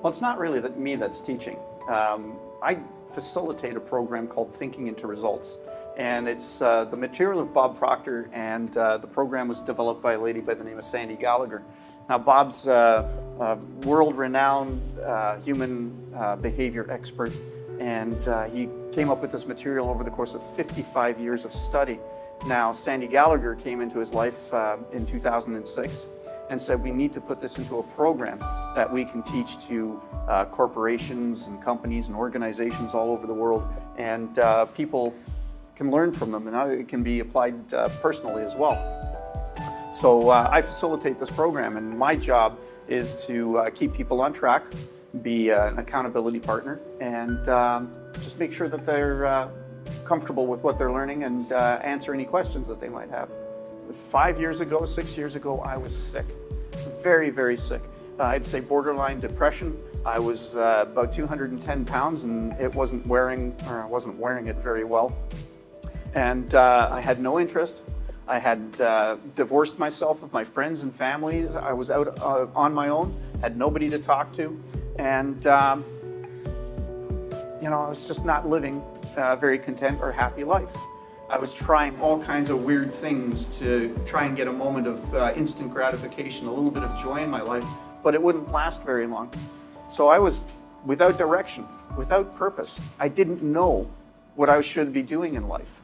Well, it's not really me that's teaching. I facilitate a program called Thinking into Results. And it's the material of Bob Proctor, and the program was developed by a lady by the name of Sandy Gallagher. Now, Bob's a world-renowned human behavior expert, and he came up with this material over the course of 55 years of study. Now, Sandy Gallagher came into his life in 2006 and said, we need to put this into a program that we can teach to corporations and companies and organizations all over the world, and people can learn from them, and how it can be applied personally as well. So I facilitate this program, and my job is to keep people on track, be an accountability partner, and just make sure that they're comfortable with what they're learning, and answer any questions that they might have. 5 years ago, 6 years ago, I was sick, very, very sick. I'd say borderline depression. I was about 210 pounds, and I wasn't wearing it very well. And I had no interest. I had divorced myself of my friends and family. I was out on my own, had nobody to talk to, and I was just not living a very content or happy life. I was trying all kinds of weird things to try and get a moment of instant gratification, a little bit of joy in my life, but it wouldn't last very long. So I was without direction, without purpose. I didn't know what I should be doing in life.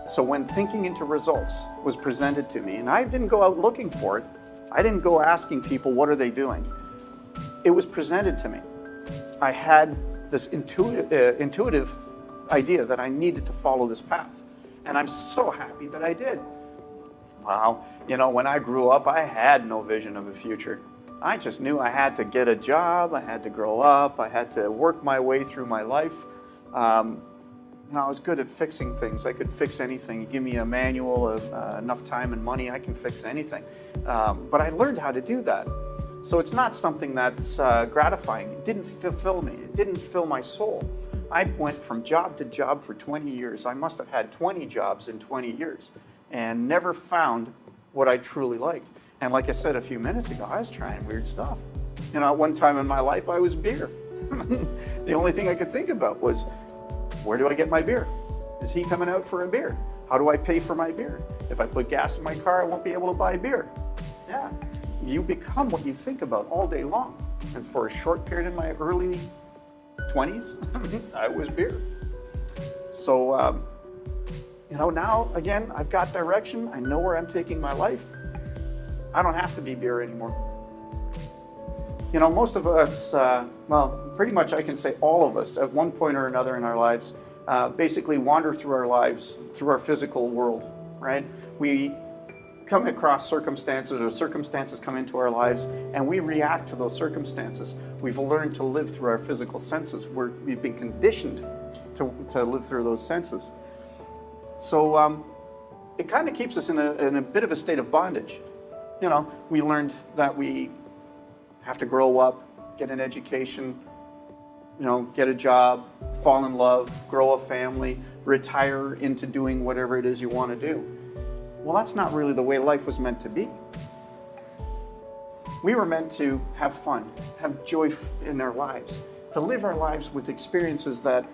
So when Thinking into Results was presented to me, and I didn't go out looking for it, I didn't go asking people, what are they doing? It was presented to me. I had this intuitive idea that I needed to follow this path. And I'm so happy that I did. Wow, when I grew up, I had no vision of a future. I just knew I had to get a job, I had to grow up, I had to work my way through my life. I was good at fixing things. I could fix anything. You give me a manual of enough time and money, I can fix anything. But I learned how to do that. So it's not something that's gratifying. It didn't fulfill me. It didn't fill my soul. I went from job to job for 20 years. I must have had 20 jobs in 20 years and never found what I truly liked. And like I said a few minutes ago, I was trying weird stuff. At one time in my life, I was beer. The only thing I could think about was, where do I get my beer? Is he coming out for a beer? How do I pay for my beer? If I put gas in my car, I won't be able to buy beer. Yeah, you become what you think about all day long. And for a short period in my early 20s, I was beer. So, now, again, I've got direction. I know where I'm taking my life. I don't have to be beer anymore. Most of us, pretty much I can say all of us at one point or another in our lives basically wander through our lives, through our physical world, right? We come across circumstances, or circumstances come into our lives, and we react to those circumstances. We've learned to live through our physical senses. We've been conditioned to live through those senses. So it kind of keeps us in a bit of a state of bondage. We learned that we have to grow up, get an education, get a job, fall in love, grow a family, retire into doing whatever it is you want to do. Well, that's not really the way life was meant to be. We were meant to have fun, have joy in our lives, to live our lives with experiences that,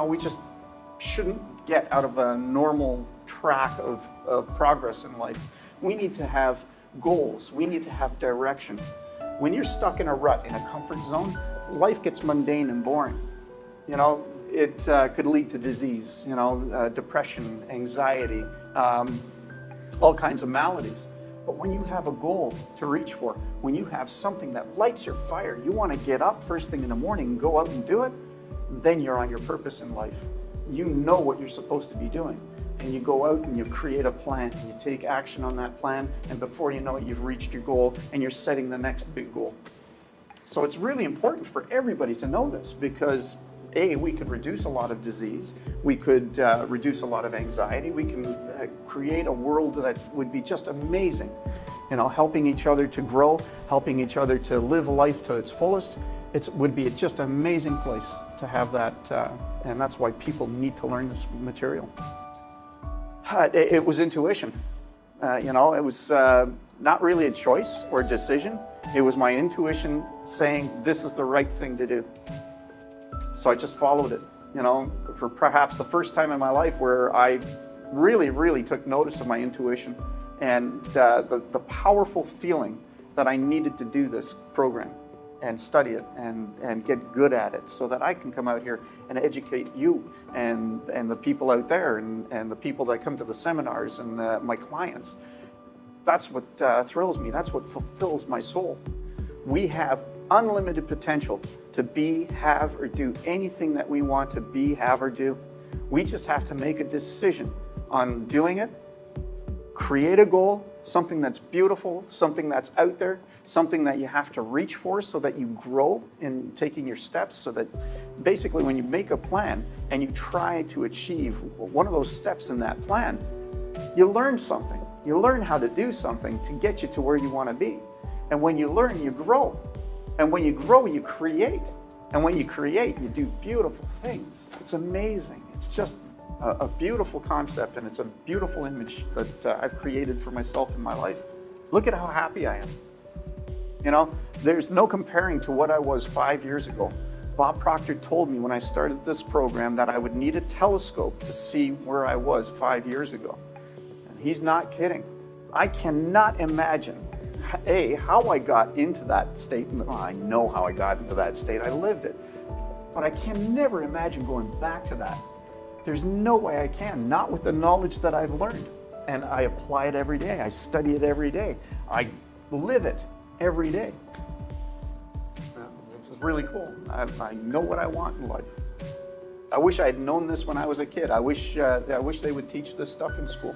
we just shouldn't get out of a normal track of progress in life. We need to have goals. We need to have direction. When you're stuck in a rut, in a comfort zone, life gets mundane and boring. It could lead to disease, depression, anxiety, all kinds of maladies. But when you have a goal to reach for, when you have something that lights your fire, you want to get up first thing in the morning and go out and do it, then you're on your purpose in life. You know what you're supposed to be doing. And you go out and you create a plan, and you take action on that plan, and before you know it, you've reached your goal, and you're setting the next big goal. So it's really important for everybody to know this, because we could reduce a lot of disease, we could reduce a lot of anxiety, we can create a world that would be just amazing. Helping each other to grow, helping each other to live life to its fullest. It would be just an amazing place to have that, and that's why people need to learn this material. It was intuition. It was not really a choice or a decision. It was my intuition saying this is the right thing to do. So I just followed it, for perhaps the first time in my life where I really, really took notice of my intuition and the powerful feeling that I needed to do this program and study it and get good at it so that I can come out here and educate you and the people out there and the people that come to the seminars and my clients. That's what thrills me. That's what fulfills my soul. We have unlimited potential to be, have, or do anything that we want to be, have, or do. We just have to make a decision on doing it, create a goal, something that's beautiful, something that's out there, something that you have to reach for so that you grow in taking your steps, so that basically when you make a plan and you try to achieve one of those steps in that plan, you learn something. You learn how to do something to get you to where you want to be. And when you learn, you grow. And when you grow, you create. And when you create, you do beautiful things. It's amazing. It's just a beautiful concept, and it's a beautiful image that I've created for myself in my life. Look at how happy I am. There's no comparing to what I was 5 years ago. Bob Proctor told me when I started this program that I would need a telescope to see where I was 5 years ago. And he's not kidding. I cannot imagine, how I got into that state. Well, I know how I got into that state. I lived it. But I can never imagine going back to that. There's no way I can, not with the knowledge that I've learned. And I apply it every day. I study it every day. I live it every day. This is really cool. I know what I want in life. I wish I had known this when I was a kid. I wish they would teach this stuff in school,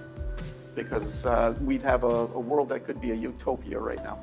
because we'd have a world that could be a utopia right now.